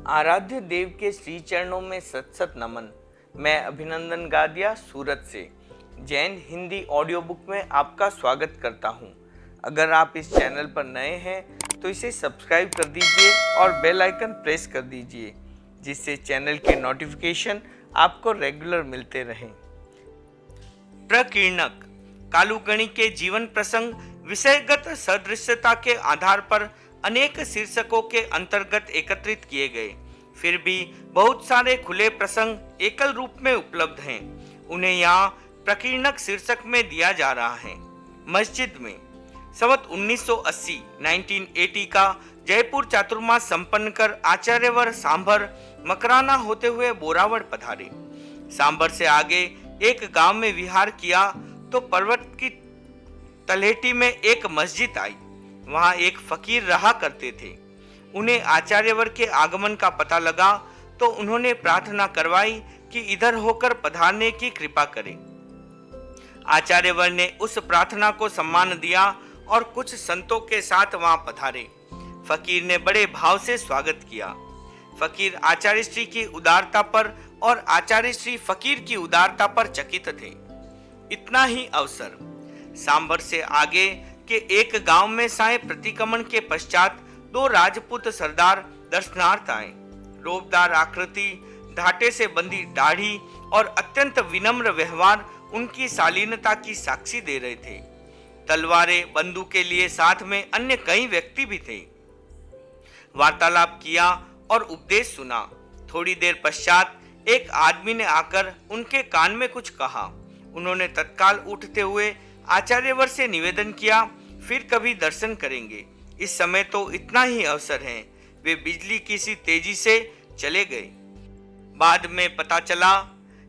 आराध्य देव के श्री चरणों में सत सत नमन। मैं अभिनंदन गादिया सूरत से जैन हिंदी ऑडियो बुक में आपका स्वागत करता हूं। अगर आप इस चैनल पर नए हैं तो इसे सब्सक्राइब कर दीजिए और बेल आइकन प्रेस कर दीजिए, जिससे चैनल के नोटिफिकेशन आपको रेगुलर मिलते रहें। प्रकीर्णक कालुगणी के जीवन प्रसंग विषयगत सदृश्यता के आधार पर अनेक शीर्षकों के अंतर्गत एकत्रित किए गए। फिर भी बहुत सारे खुले प्रसंग एकल रूप में उपलब्ध हैं। उन्हें यहाँ प्रकीर्णक शीर्षक में दिया जा रहा है। मस्जिद में संवत 1980 का जयपुर चातुर्मास संपन्न कर आचार्यवर सांभर मकराना होते हुए बोरावड़ पधारे। सांभर से आगे एक गांव में विहार किया तो पर्वत की तलहटी में एक मस्जिद आई। वहां एक फकीर रहा करते थे। उन्हें आचार्यवर के आगमन का पता लगा तो उन्होंने प्रार्थना करवाई कि इधर होकर पधारने की कृपा करें। आचार्यवर ने उस प्रार्थना को सम्मान दिया और कुछ संतों के साथ वहां पधारे। फकीर ने बड़े भाव से स्वागत किया। फकीर आचार्य श्री की उदारता पर और आचार्य श्री फकीर की उदारता पर चकित थे। इतना ही अवसर सांभर से आगे के एक गांव में साय प्रतिक्रमण के पश्चात दो राजपूत सरदार दर्शनार्थ आए। रोबदार आकृति, ढाटे से बंधी दाढ़ी और अत्यंत विनम्र व्यवहार उनकी शालीनता की साक्षी दे रहे थे। तलवारें, बंदूक के लिए साथ में अन्य कई व्यक्ति भी थे। वार्तालाप किया और उपदेश सुना। थोड़ी देर पश्चात एक आदमी ने आकर उनके कान में कुछ कहा। उन्होंने तत्काल उठते हुए आचार्यवर से निवेदन किया, फिर कभी दर्शन करेंगे, इस समय तो इतना ही अवसर है। वे बिजली की सी तेजी से चले गए। बाद में पता चला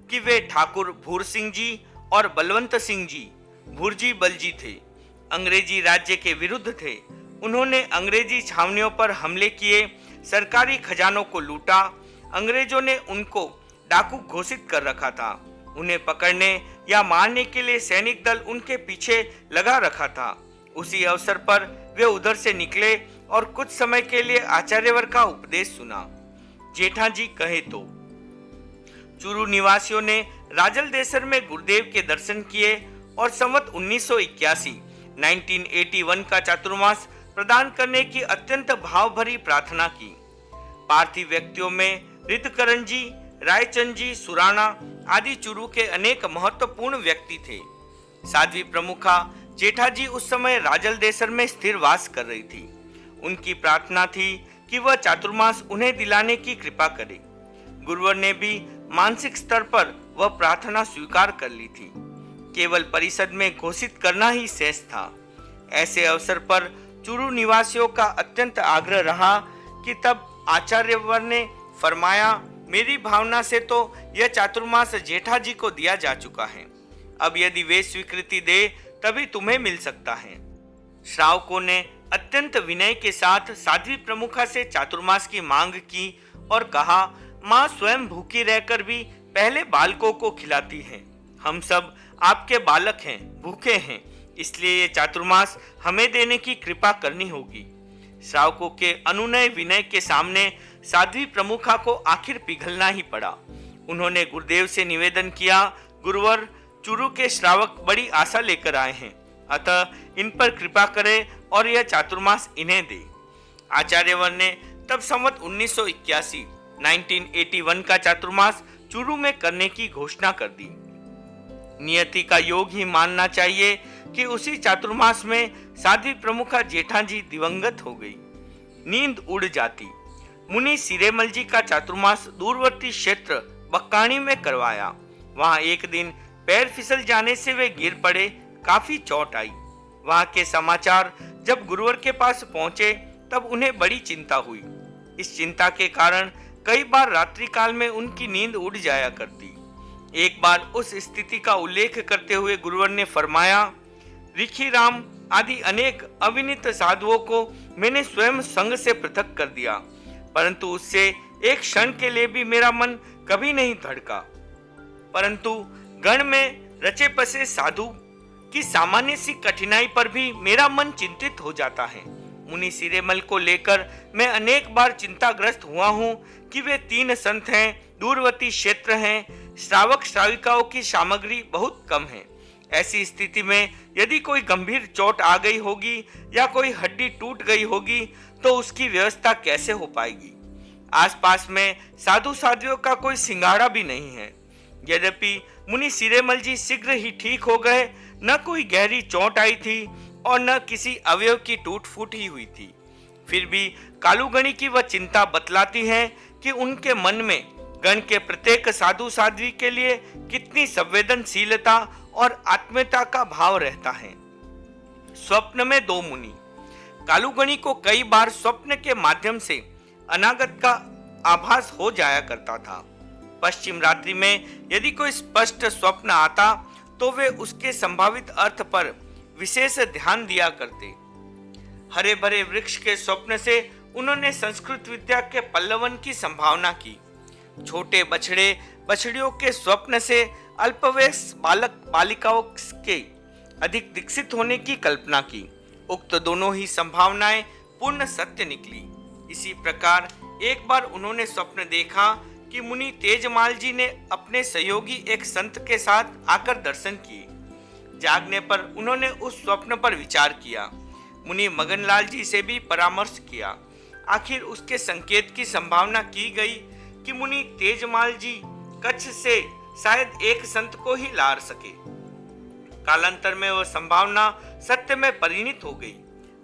कि वे ठाकुर भूर सिंह जी और बलवंत सिंह जी भुरजी बलजी थे। अंग्रेजी राज्य के विरुद्ध थे। उन्होंने अंग्रेजी छावनियों पर हमले किए, सरकारी खजानों को लूटा। अंग्रेजों ने उनको डाकू घोषित कर रखा था। उन्हें पकड़ने या मारने के लिए सैनिक दल उनके पीछे लगा रखा था। उसी अवसर पर वे उधर से निकले और कुछ समय के लिए आचार्यवर का उपदेश सुना। जेठा जी कहे तो चूरू निवासियों ने राजल देसर में गुरुदेव के दर्शन किए और संवत 1981 का चातुर्मास प्रदान करने की अत्यंत भाव भरी प्रार्थना की। पार्थिव व्यक्तियों में रितकरण जी, रायचंद जी, सुराणा आदि चूरू के अनेक महत्वपूर्ण व्यक्ति थे। साध्वी प्रमुखा जेठा जी उस समय राजल देसर में स्थिर वास कर रही थी। उनकी प्रार्थना थी कि वह चातुर्मास उन्हें दिलाने की कृपा करे। गुरुवर ने भी मानसिक स्तर पर वह प्रार्थना स्वीकार कर ली थी। केवल परिषद में घोषित करना ही शेष था। ऐसे अवसर पर चूरू निवासियों का अत्यंत आग्रह रहा कि तब आचार्यवर ने फरमाया, मेरी भावना से तो यह चातुर्मास जेठा जी को दिया जा चुका है। अब यदि वे स्वीकृति दे तभी तुम्हें मिल सकता है। श्रावकों ने अत्यंत विनय के साथ साध्वी प्रमुखा से चातुर्मास की मांग की और कहा, माँ स्वयं भूखी रहकर भी पहले बालकों को खिलाती हैं। हम सब आपके बालक हैं, भूखे हैं, इसलिए ये चातुर्मास हमें देने की कृपा करनी होगी। श्रावकों के अनुनय विनय के सामने साध्वी प्रमुखा को आखिर पिघलना ही पड़ा। उन्होंने गुरुदेव से निवेदन किया, गुरुवर, चूरू के श्रावक बड़ी आशा लेकर आए हैं, अतः इन पर कृपा करें और यह चातुर्मास इन्हें दे। आचार्यवर ने तब संवत 1981 का चातुर्मास चूरू में करने की घोषणा कर दी। नियति का योग ही मानना चाहिए कि उसी चातुर्मास में साध्वी प्रमुखा जेठा जी दिवंगत हो गई। नींद उड़ जाती। मुनि सिरेमल जी का चातुर्मास दूरवर्ती क्षेत्र बक्काणी में करवाया। वहां एक दिन पैर फिसल जाने से वे गिर पड़े, काफी चोट आई। वहां के समाचार जब गुरुवर के पास पहुंचे तब उन्हें बड़ी चिंता हुई। इस चिंता के कारण कई बार रात्रि काल में उनकी नींद उड़ जाया करती। एक बार उस स्थिति का उल्लेख करते हुए गुरुवर ने फरमाया, ऋखी राम आदि अनेक अविनीत साधुओं को मैंने स्वयं संग से पृथक कर दिया, परंतु उससे एक क्षण के लिए भी मेरा मन कभी नहीं धड़का। परंतु गण में रचे बसे साधु की सामान्य सी कठिनाई पर भी मेरा मन चिंतित हो जाता है। मुनि सिरेमल को लेकर मैं अनेक बार चिंताग्रस्त हुआ हूँ कि वे 3 संत हैं, दूरवर्ती क्षेत्र हैं, श्रावक श्राविकाओं की सामग्री बहुत कम है। ऐसी स्थिति में यदि कोई गंभीर चोट आ गई होगी या कोई हड्डी टूट गई होगी तो उसकी व्यवस्था कैसे हो पाएगी। आसपास में साधु साध्वियों का कोई सिंगाड़ा भी नहीं है। यद्यपि मुनि सिरेमल जी शीघ्र ही ठीक हो गए, न कोई गहरी चोट आई थी और न किसी अवयव की टूट फूट ही हुई थी, फिर भी कालूगणी की वह चिंता बतलाती है कि उनके मन में गण के प्रत्येक साधु साध्वी के लिए कितनी संवेदनशीलता और आत्मीयता का भाव रहता है। स्वप्न में 2 मुनि। कालूगणी को कई बार स्वप्न के माध्यम से अनागत का आभास हो जाया करता था। पश्चिम रात्रि में यदि कोई स्पष्ट स्वप्न आता तो वे उसके संभावित अर्थ पर विशेष ध्यान दिया करते। हरे भरे वृक्ष के स्वप्न से उन्होंने संस्कृत विद्या के पल्लवन की संभावना की। छोटे बछड़े बछड़ियों के स्वप्न से अल्पवयस बालक बालिकाओं के अधिक दीक्षित होने की कल्पना की। उक्त दोनों ही संभावनाएं पूर्ण सत्य निकली। इसी प्रकार एक बार उन्होंने स्वप्न देखा कि मुनि तेजमाल जी ने अपने सहयोगी एक संत के साथ आकर दर्शन किए। जागने पर उन्होंने उस स्वप्न पर विचार किया। मुनि मगनलाल जी से भी परामर्श किया। आखिर उसके संकेत की संभावना की गई कि मुनि तेजमाल जी कच्छ से शायद एक संत को ही ला सके। कालांतर में वह संभावना सत्य में परिणित हो गई।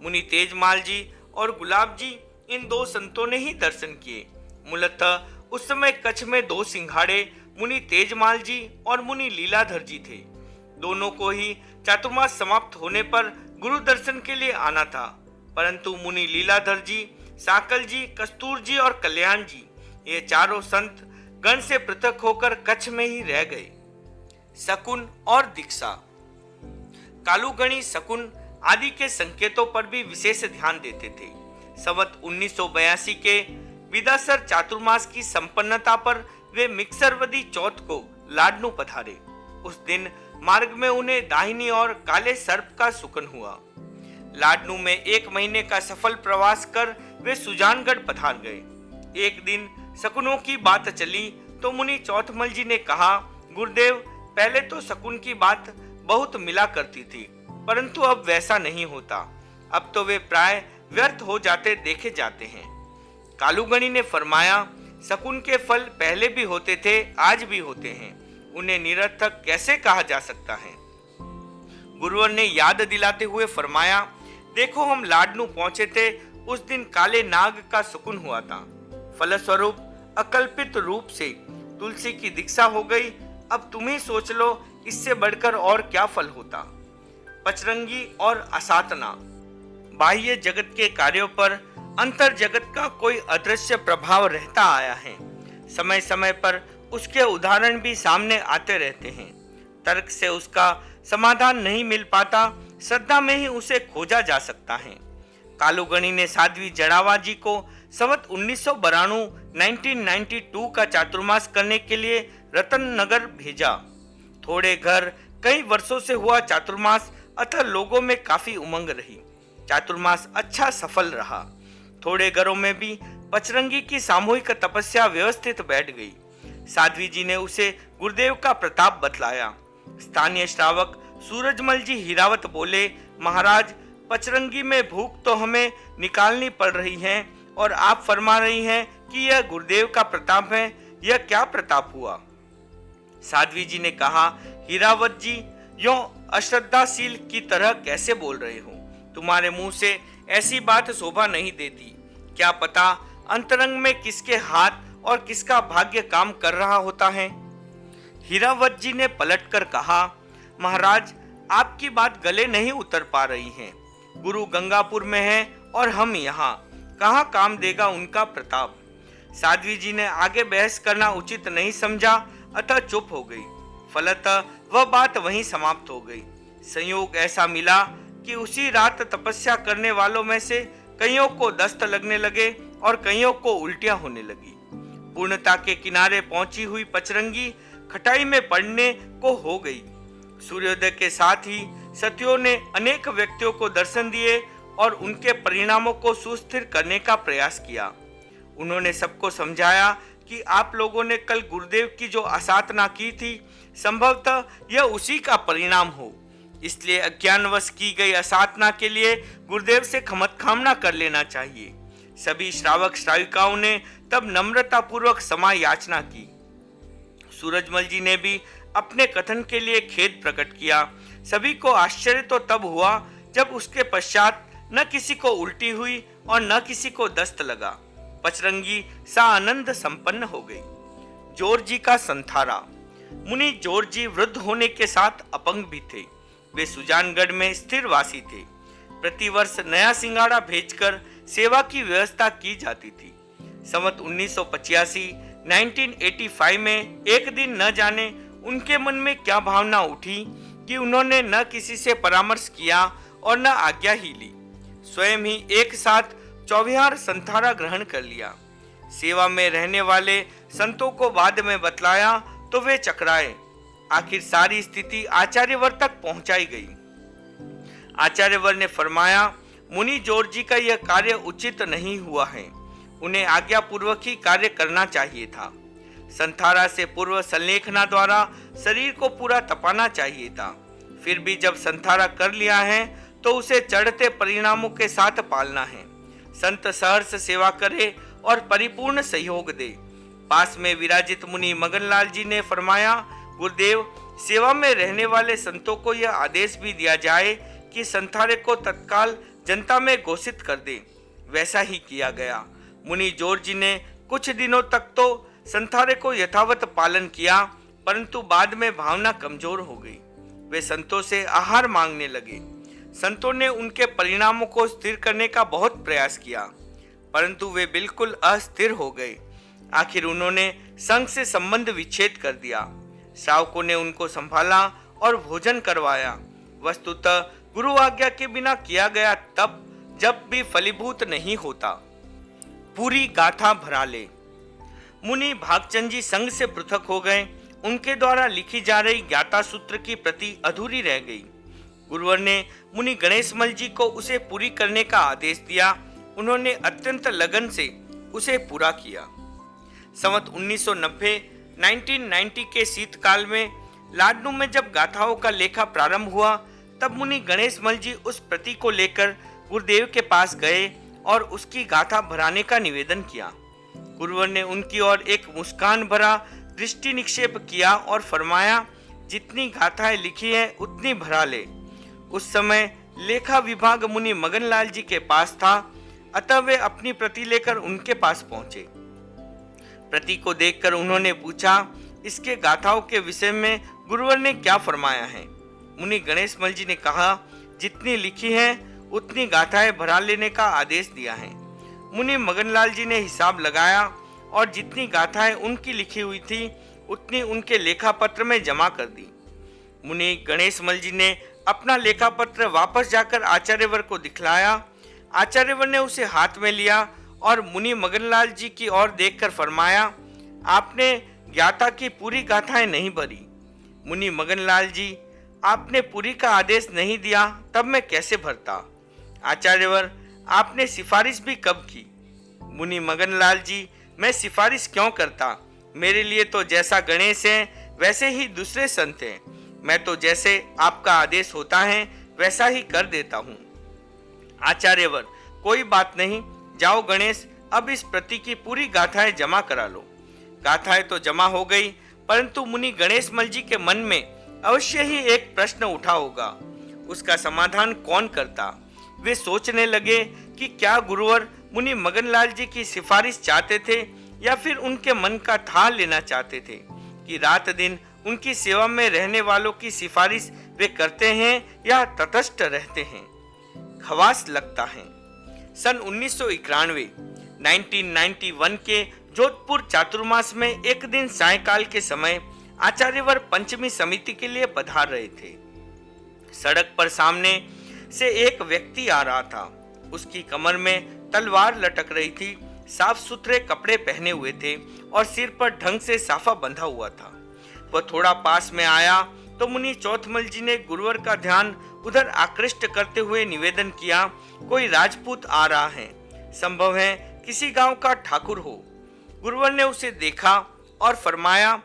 मुनि तेजमाल जी और गुलाब जी इन 2 संतों ने ही दर्शन किए। मूलतः उस समय कच्छ में 2 सिंघाड़े मुनि तेजमाल जी और मुनि लीलाधर जी थे। दोनों को ही चातुर्मास समाप्त होने पर गुरु दर्शन के लिए आना था, परंतु मुनि लीलाधर जी, साकल जी, कस्तूर जी और कल्याण जी, ये चारों संत गण से पृथक होकर कच्छ में ही रह गए। शकुन और दीक्षा। कालूगणी शकुन आदि के संकेतों पर भी विशेष ध्यान देते थे। संवत 1982 के विदासर चातुर्मास की संपन्नता पर वे मिक्सरवदी चौथ को लाडनू पधारे। उस दिन मार्ग में उन्हें दाहिनी ओर काले सर्प का शुकन हुआ। लाडनू में 1 महीने का सफल प्रवास कर वे सुजानगढ़ पधार गए। एक दिन शकुनों की बात चली तो मुनि चौथमल जी ने कहा, गुरुदेव, पहले तो शकुन की बात बहुत मिला करती थी, परंतु अब वैसा नहीं होता। अब तो वे प्राय व्यर्थ हो जाते देखे जाते हैं। कालूगणी ने फरमाया, शकुन के फल पहले भी होते थे, आज भी होते हैं, उन्हें निरर्थक कैसे कहा जा सकता है। गुरुवर ने याद दिलाते हुए फरमाया, देखो, हम लाडनू पहुंचे थे, उस दिन काले नाग का शकुन हुआ था। फलस्वरूप अकल्पित रूप से तुलसी की दीक्षा हो गई। अब तुम ही सोच लो, इससे बढ़कर और क्या फल होता। पचरंगी और असातना। बाह्य जगत के कार्यों पर अंतर जगत का कोई अदृश्य प्रभाव रहता आया है। समय समय पर उसके उदाहरण भी सामने आते रहते हैं। तर्क से उसका समाधान नहीं मिल पाता, श्रद्धा में ही उसे खोजा जा सकता है। कालूगणी ने साध्वी जड़ावा जी को संवत 1992 का चातुर्मास करने के लिए रतननगर भेजा। थोड़े घर, कई वर्षों से हुआ चातुर्मास, अतः लोगों में काफी उमंग रही। चातुर्मास अच्छा सफल रहा। थोड़े घरों में भी पचरंगी की सामूहिक तपस्या व्यवस्थित बैठ गई। साध्वी जी ने उसे गुरुदेव का प्रताप बतलाया। स्थानीय श्रावक सूरजमल जी हीरावत बोले, महाराज, पचरंगी में भूख तो हमें निकालनी पड़ रही है और आप फरमा रही हैं कि यह गुरुदेव का प्रताप है। यह क्या प्रताप हुआ? साध्वी जी ने कहा, हीरावत जी, यों अश्रद्धाशील की तरह कैसे बोल रहे हो? तुम्हारे मुंह से ऐसी बात शोभा नहीं देती। क्या पता अंतरंग में किसके हाथ और किसका भाग्य काम कर रहा होता है। हीरावत जी ने पलटकर कहा, महाराज, आपकी बात गले नहीं उतर पा रही है। गुरु गंगापुर में है और हम यहाँ, कहाँ काम देगा उनका प्रताप। साध्वी जी ने आगे बहस करना उचित नहीं समझा, अतः चुप हो गई। फलतः वह बात वहीं समाप्त हो गई। संयोग ऐसा मिला कि उसी रात तपस्या करने वालों में से कईयों को दस्त लगने लगे और कईयों को उल्टियां होने लगी। पूर्णता के किनारे पहुंची हुई पचरंगी खटाई में पड़ने को हो गई। सूर्योदय के साथ ही सतियों ने अनेक व्यक्तियों को दर्शन दिए और उनके परिणामों को सुस्थिर करने का प्रयास किया। उन्होंने सबको समझाया कि आप लोगों ने कल गुरुदेव की जो असाधना की थी, संभवतः यह उसी का परिणाम हो, इसलिए अज्ञानवश की गई असाधना के लिए गुरुदेव से क्षमाना कर लेना चाहिए। सभी श्रावक श्राविकाओं ने तब नम्रता पूर्वक क्षमा याचना की। सूरजमल जी ने भी अपने कथन के लिए खेद प्रकट किया। सभी को आश्चर्य तो तब हुआ जब उसके पश्चात न किसी को उल्टी हुई और न किसी को दस्त लगा। पचरंगी सा आनंद संपन्न हो गई। जॉर्जी का संथारा। मुनि जॉर्जी वृद्ध होने के साथ अपंग भी थे। वे सुजानगढ़ में स्थिर वासी थे। प्रतिवर्ष नया सिंगाड़ा भेजकर सेवा की व्यवस्था की जाती थी। संवत 1985 में एक दिन न जाने उनके मन में क्या भावना उठी कि उन्होंने न किसी से परामर्श किया और न आज्ञा ही ली। स्वयं ही एक साथ 24 संथारा ग्रहण कर लिया। सेवा में रहने वाले संतों को बाद में बतलाया तो वे चकराए। आखिर सारी स्थिति आचार्यवर तक पहुंचाई गई। आचार्यवर ने फरमाया, मुनि जॉर्जी का यह कार्य उचित नहीं हुआ है, उन्हें आज्ञा पूर्वक ही कार्य करना चाहिए था। संथारा से पूर्व संलेखना द्वारा शरीर को पूरा तपाना चाहिए था। फिर भी जब संथारा कर लिया है तो उसे चढ़ते परिणामों के साथ पालना है। संत सहर्ष सेवा करे और परिपूर्ण सहयोग दे। पास में विराजित मुनि मगनलाल जी ने फरमाया, गुरुदेव, सेवा में रहने वाले संतों को यह आदेश भी दिया जाए कि संथारे को तत्काल जनता में घोषित कर दे। वैसा ही किया गया। मुनि जॉर्जी ने कुछ दिनों तक तो संथारे को यथावत पालन किया, परंतु बाद में भावना कमजोर हो गई। वे संतों से आहार मांगने लगे। संतों ने उनके परिणामों को स्थिर करने का बहुत प्रयास किया, परंतु वे बिल्कुल अस्थिर हो गए। आखिर उन्होंने संघ से संबंध विच्छेद कर दिया। श्रावकों ने उनको संभाला और भोजन करवाया। वस्तुतः गुरु आज्ञा के बिना किया गया तप जब भी फलीभूत नहीं होता। पूरी गाथा भरा ले। मुनि भागचंद जी संघ से पृथक हो गए। उनके द्वारा लिखी जा रही ज्ञाता सूत्र की प्रति अधूरी रह गई। गुरुवर ने मुनि गणेशमल जी को उसे पूरी करने का आदेश दिया। उन्होंने अत्यंत लगन से उसे पूरा किया। संवत 1990 के शीतकाल में लाडनू में जब गाथाओं का लेखा प्रारंभ हुआ, तब मुनि गणेशमल जी उस प्रति को लेकर गुरुदेव के पास गए और उसकी गाथा भराने का निवेदन किया। गुरुवर ने उनकी ओर एक मुस्कान भरा दृष्टि निक्षेप किया और फरमाया, जितनी गाथाएं लिखी है उतनी भरा ले। उस समय लेखा विभाग मुनि मगनलाल जी के पास था, अतः वे अपनी प्रति लेकर उनके पास पहुंचे। प्रति को देखकर उन्होंने पूछा, इसके गाथाओं के विषय में गुरुवर ने क्या फरमाया है? मुनि गणेशमल जी ने कहा, जितनी लिखी है उतनी गाथाएं भरा लेने का आदेश दिया है। मुनि मगनलाल जी ने हिसाब लगाया और जितनी गाथाएं उनकी लिखी हुई थी उतनी उनके लेखा पत्र में जमा कर दी। मुनि गणेशमल जी ने अपना लेखा पत्र वापस जाकर आचार्यवर को दिखलाया। आचार्यवर ने उसे हाथ में लिया और मुनि मगनलाल जी की ओर देखकर फरमाया, आपने ज्ञाता की पूरी गाथाएं नहीं भरी। मुनि मगनलाल जी, आपने पूरी का आदेश नहीं दिया, तब मैं कैसे भरता? आचार्यवर, आपने सिफारिश भी कब की? मुनि मगनलाल जी, मैं सिफारिश क्यों करता? मेरे लिए तो जैसा गणेश है वैसे ही दूसरे संत हैं। मैं तो जैसे आपका आदेश होता है वैसा ही कर देता हूँ। आचार्यवर, कोई बात नहीं, जाओ गणेश, अब इस प्रति की पूरी गाथाएं जमा करा लो। गाथाएं तो जमा हो गई, परंतु मुनि गणेशमल जी के मन में अवश्य ही एक प्रश्न उठा होगा। उसका समाधान कौन करता? वे सोचने लगे कि क्या गुरुवर मुनि मगनलाल जी की सिफारिश चाहते थे या फिर उनके मन का था लेना चाहते थे कि रात दिन उनकी सेवा में रहने वालों की सिफारिश वे करते हैं या तटस्थ रहते हैं। खवास लगता है। सन 1991 के जोधपुर चातुर्मास में एक दिन सायंकाल के समय आचार्यवर पंचमी समिति के लिए पधार रहे थे। सड़क पर सामने से एक व्यक्ति आ रहा था। उसकी कमर में तलवार लटक रही थी। साफ सुथरे कपड़े पहने हुए थे और सिर पर ढंग से साफा बंधा हुआ था। वह थोड़ा पास में आया तो मुनि चौथमल जी ने गुरुवर का ध्यान उधर आकृष्ट करते हुए निवेदन किया, कोई राजपूत आ रहा है, संभव है किसी गांव का ठाकुर हो। गुरुवर ने उसे देखा और फरमाया,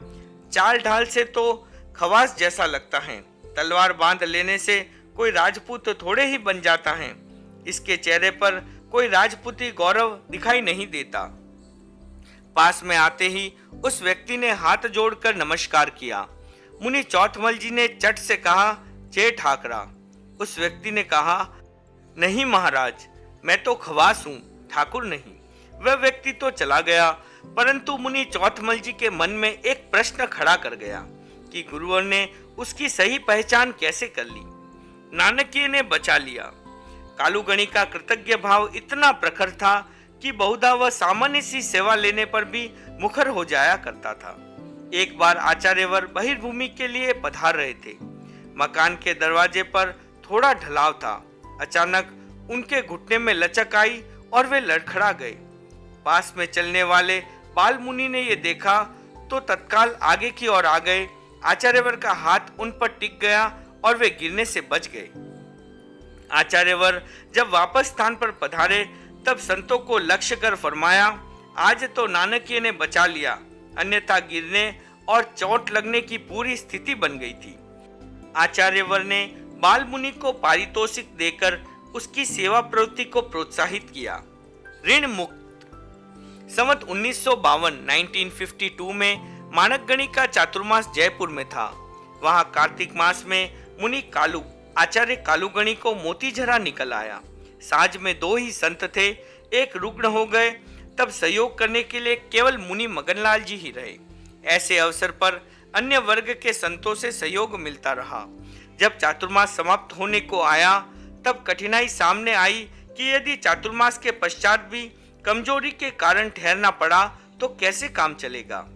चाल ढाल से तो खवास जैसा लगता है, तलवार बांध लेने से कोई राजपूत थोड़े ही बन जाता है। इसके चेहरे पर कोई राजपूती गौरव दिखाई नहीं देता। पास में आते ही उस व्यक्ति ने हाथ जोड़कर नमस्कार किया। मुनि चौथमल जी ने चट से कहा, जय ठाकरा। उस व्यक्ति ने कहा, नहीं महाराज, मैं तो खवास हूं, ठाकुर नहीं। वह व्यक्ति तो चला गया, परंतु मुनि चौथमल जी के मन में एक प्रश्न खड़ा कर गया कि गुरुवर ने उसकी सही पहचान कैसे कर ली। नानकीय ने बचा लिया। कालूगणी का कृतज्ञ भाव इतना प्रखर था कि बहुधा वह सामान्य सी सेवा लेने पर भी मुखर हो जाया करता था। एक बार आचार्यवर बहिर्भूमि के लिए पधार रहे थे। मकान के दरवाजे पर थोड़ा ढलाव था। अचानक उनके घुटने में लचक आई और वे लड़खड़ा गए। पास में चलने वाले बाल मुनि ने यह देखा तो तत्काल आगे की ओर आ गए। आचार्यवर का हाथ उन पर टिक गया और वे गिरने से बच गए। आचार्यवर जब वापस स्थान पर पधारे तब संतों को लक्ष्य कर फरमाया, आज तो नानकीय ने बचा लिया, अन्यथा गिरने और चोट लगने की पूरी स्थिति बन गई थी। आचार्यवर ने बाल मुनि को पारितोषिक देकर उसकी सेवा प्रवृत्ति को प्रोत्साहित किया। ऋण मुक्त। संवत 1952 में मानकगणी का चातुर्मास जयपुर में था। वहां कार्तिक मास में मुनि कालू आचार्य कालूगणी को मोतीझरा निकल आया। साज में दो ही संत थे, एक रुग्ण हो गए, तब सहयोग करने के लिए केवल मुनि मगनलाल जी ही रहे। ऐसे अवसर पर अन्य वर्ग के संतों से सहयोग मिलता रहा। जब चातुर्मास समाप्त होने को आया तब कठिनाई सामने आई कि यदि चातुर्मास के पश्चात भी कमजोरी के कारण ठहरना पड़ा तो कैसे काम चलेगा।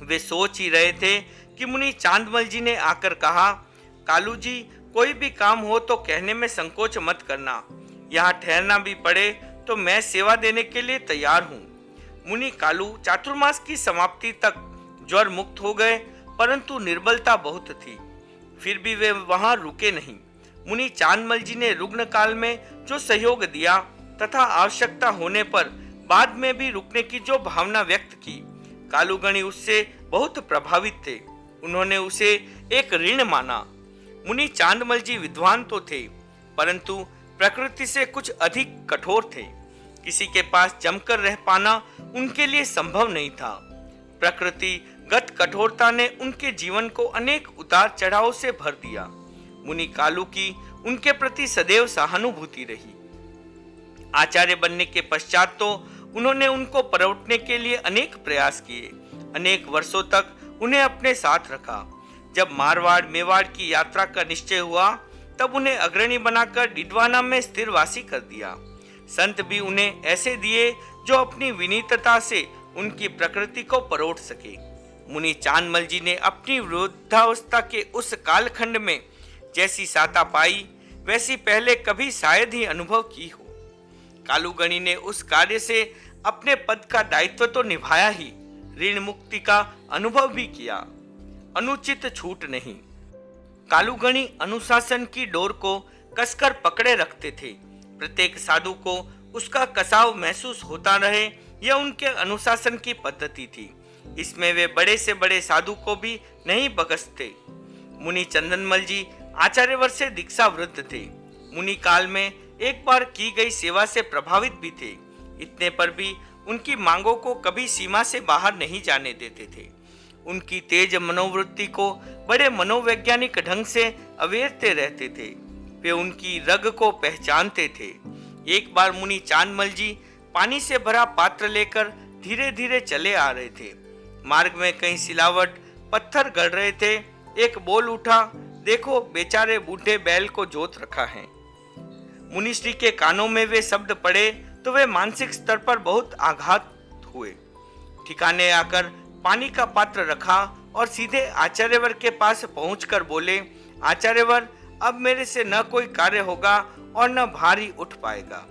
वे सोच ही रहे थे कि मुनि चांदमल जी ने आकर कहा, कालू जी, कोई भी काम हो तो कहने में संकोच मत करना, यहाँ ठहरना भी पड़े तो मैं सेवा देने के लिए तैयार हूँ। मुनि कालू चातुर्मास की समाप्ति तक ज्वर मुक्त हो गए, परंतु निर्बलता बहुत थी। फिर भी वे वहां रुके नहीं। मुनि चांदमल जी ने रुग्ण काल में जो सहयोग दिया तथा आवश्यकता होने पर बाद में भी रुकने की जो भावना व्यक्त की, कालूगणी उससे बहुत प्रभावित थे। उन्होंने उसे एक ऋण माना। मुनि चांदमल जी विद्वान तो थे, परंतु प्रकृति से कुछ अधिक कठोर थे। किसी के पास जमकर रह पाना उनके लिए संभव नहीं था। प्रकृति गत कठोरता ने उनके जीवन को अनेक उतार चढ़ाव से भर दिया। मुनि कालू की उनके प्रति सदैव सहानुभूति रही। आचार्य बनने के पश्चात तो उन्होंने उनको परवटने के लिए अनेक प्रयास किए। अनेक वर्षों तक उन्हें अपने साथ रखा। जब मारवाड़ मेवाड़ की यात्रा का निश्चय हुआ तब उन्हें अग्रणी बनाकर डिडवाना में स्थिरवासी कर दिया। संत भी उन्हें ऐसे दिए जो अपनी विनीतता से उनकी प्रकृति को परोट सके। मुनि चांदमल जी ने अपनी वृद्धावस्था के उस कालखंड में जैसी साता पाई वैसी पहले कभी शायद ही अनुभव की हो। कालूगणी ने उस कार्य से अपने पद का दायित्व तो निभाया ही, ऋण मुक्ति का अनुभव भी किया। अनुचित छूट नहीं। कालूगणी अनुशासन की डोर को कसकर पकड़े रखते थे। प्रत्येक साधु को उसका कसाव महसूस होता रहे, यह उनके अनुशासन की पद्धति थी। इसमें वे बड़े से बड़े साधु को भी नहीं बख्शते। मुनि चंदनमल जी आचार्यवर से दीक्षा वृद्ध थे। मुनि काल में एक बार की गई सेवा से प्रभावित भी थे। इतने पर भी उनकी मांगों को कभी सीमा से बाहर नहीं जाने देते थे। उनकी तेज मनोवृत्ति को बड़े मनोवैज्ञानिक ढंग से अवेरते रहते थे। वे उनकी रग को पहचानते थे। एक बार मुनि चांदमल जी पानी से भरा पात्र लेकर धीरे धीरे चले आ रहे थे। मार्ग में कहीं सिलावट पत्थर गड़ रहे थे। एक बोल उठा, देखो बेचारे बूढ़े बैल को जोत रखा है। मुनिश्री के कानों में वे शब्द पड़े तो वे मानसिक स्तर पर बहुत आघात हुए। ठिकाने आकर पानी का पात्र रखा और सीधे आचार्यवर के पास पहुंचकर बोले, आचार्यवर, अब मेरे से न कोई कार्य होगा और न भारी उठ पाएगा।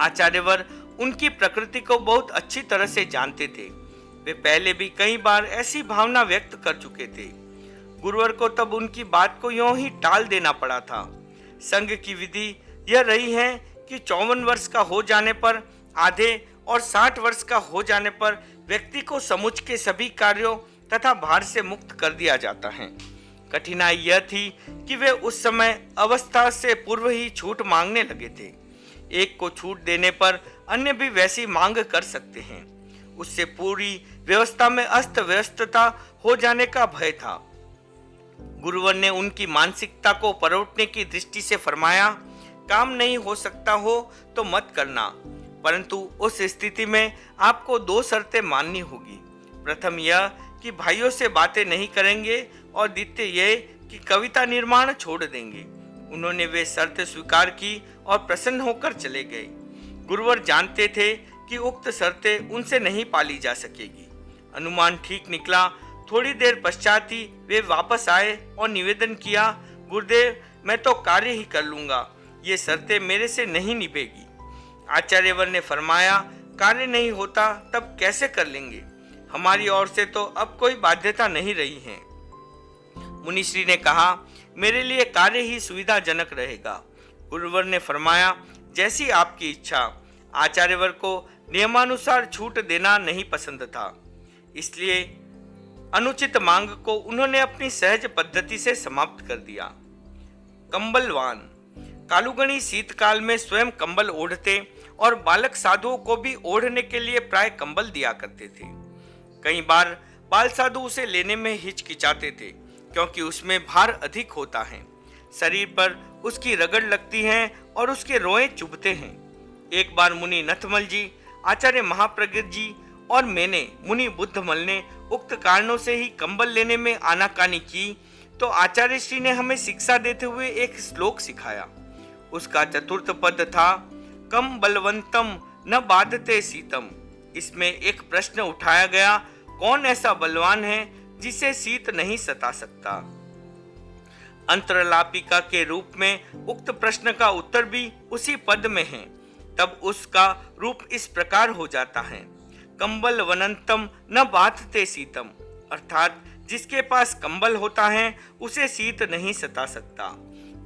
आचार्यवर उनकी प्रकृति को बहुत अच्छी तरह से जानते थे। वे पहले भी कई बार ऐसी भावना व्यक्त कर चुके थे। गुरुवर को तब उनकी बात को यूं ही टाल देना पड़ा था। संघ की विधि यह रही है कि 54 वर्ष का हो जाने पर आधे और 60 वर्ष का हो जाने पर व्यक्ति को समुच के सभी कार्यों तथा भार से मुक्त कर दिया जाता है। कठिनाई यह थी कि वे उस समय अवस्था से पूर्व ही छूट मांगने लगे थे। एक को छूट देने पर अन्य भी वैसी मांग कर सकते हैं। उससे पूरी व्यवस्था में अस्त व्यस्तता हो जाने का भय था। गुरुवर ने उनकी मानसिकता को परोटने की दृष्टि से फरमाया, काम नहीं हो सकता हो तो मत करना, परंतु उस स्थिति में आपको 2 शर्तें माननी होगी। प्रथम यह कि भाइयों से बातें नहीं करेंगे और द्वितीय यह कि कविता निर्माण छोड़ देंगे। उन्होंने वे शर्त स्वीकार की और प्रसन्न होकर चले गए। गुरुवर जानते थे कि उक्त शर्तें उनसे नहीं पाली जा सकेगी। अनुमान ठीक निकला। थोड़ी देर पश्चात ही वे वापस आए और निवेदन किया, गुरुदेव मैं तो कार्य ही कर लूंगा, ये शर्तें मेरे से नहीं निभेगी। आचार्यवर ने फरमाया, कार्य नहीं होता तब कैसे कर लेंगे? हमारी ओर से तो अब कोई बाध्यता नहीं रही है। मुनिश्री ने कहा, मेरे लिए कार्य ही सुविधाजनक रहेगा। गुरुवर ने फरमाया, जैसी आपकी इच्छा। आचार्यवर को नियमानुसार छूट देना नहीं पसंद था, इसलिए अनुचित मांग को उन्होंने अपनी सहज पद्धति से समाप्त कर दिया। कंबलवान। कालूगणी शीतकाल में स्वयं कंबल ओढ़ते और बालक साधुओं को भी ओढ़ने के लिए प्राय कंबल दिया करते थे। कई बार बाल साधु उसे लेने में हिचकिचाते थे, क्योंकि उसमें भार अधिक होता है। शरीर पर उसकी रगड़ लगती है और उसके रोए चुभते हैं। एक बार मुनि नथमल जी, आचार्य महाप्रज्ञ जी और मैंने मुनि बुद्धमल ने उक्त कारणों से ही कंबल लेने में आनाकानी की तो आचार्य श्री ने हमें शिक्षा देते हुए एक श्लोक सिखाया। उसका चतुर्थ पद था, कम बलवंतम न बाधते शीतम। इसमें एक प्रश्न उठाया गया, कौन ऐसा बलवान है जिसे शीत नहीं सता सकता? अंतरलापिका के रूप में उक्त प्रश्न का उत्तर भी उसी पद में है। तब उसका रूप इस प्रकार हो जाता है, कंबल वनंतम न बाधते शीतम, अर्थात जिसके पास कंबल होता है उसे शीत नहीं सता सकता।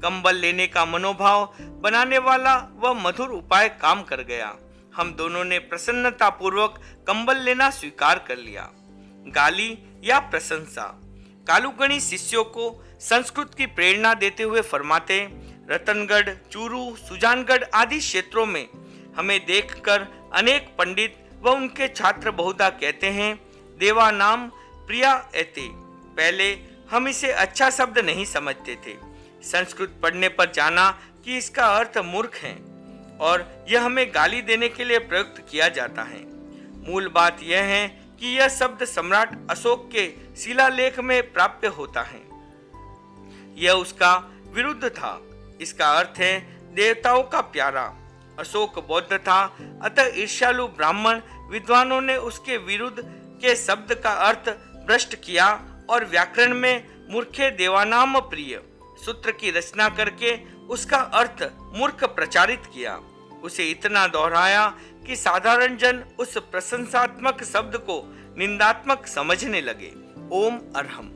कंबल लेने का मनोभाव बनाने वाला वह मधुर उपाय काम कर गया। हम दोनों ने प्रसन्नता पूर्वक कंबल लेना स्वीकार कर लिया। गाली या प्रशंसा। कालूगणी शिष्यों को संस्कृत की प्रेरणा देते हुए फरमाते, रतनगढ़, चूरू, सुजानगढ़ आदि क्षेत्रों में हमें देखकर अनेक पंडित व उनके छात्र बहुधा कहते हैं, देवा नाम प्रिया एते। पहले हम इसे अच्छा शब्द नहीं समझते थे। संस्कृत पढ़ने पर जाना कि इसका अर्थ मूर्ख है और यह हमें गाली देने के लिए प्रयुक्त किया जाता है। मूल बात यह है कि यह शब्द सम्राट अशोक के शिलालेख में प्राप्य होता है। यह उसका विरुद्ध था। इसका अर्थ है देवताओं का प्यारा। अशोक बौद्ध था, अतः ईर्ष्यालु ब्राह्मण विद्वानों ने उसके विरुद्ध के शब्द का अर्थ भ्रष्ट किया और व्याकरण में मूर्खे देवानाम प्रिय सूत्र की रचना करके उसका अर्थ मूर्ख प्रचारित किया। उसे इतना दोहराया कि साधारण जन उस प्रशंसात्मक शब्द को निंदात्मक समझने लगे। ओम अरहम।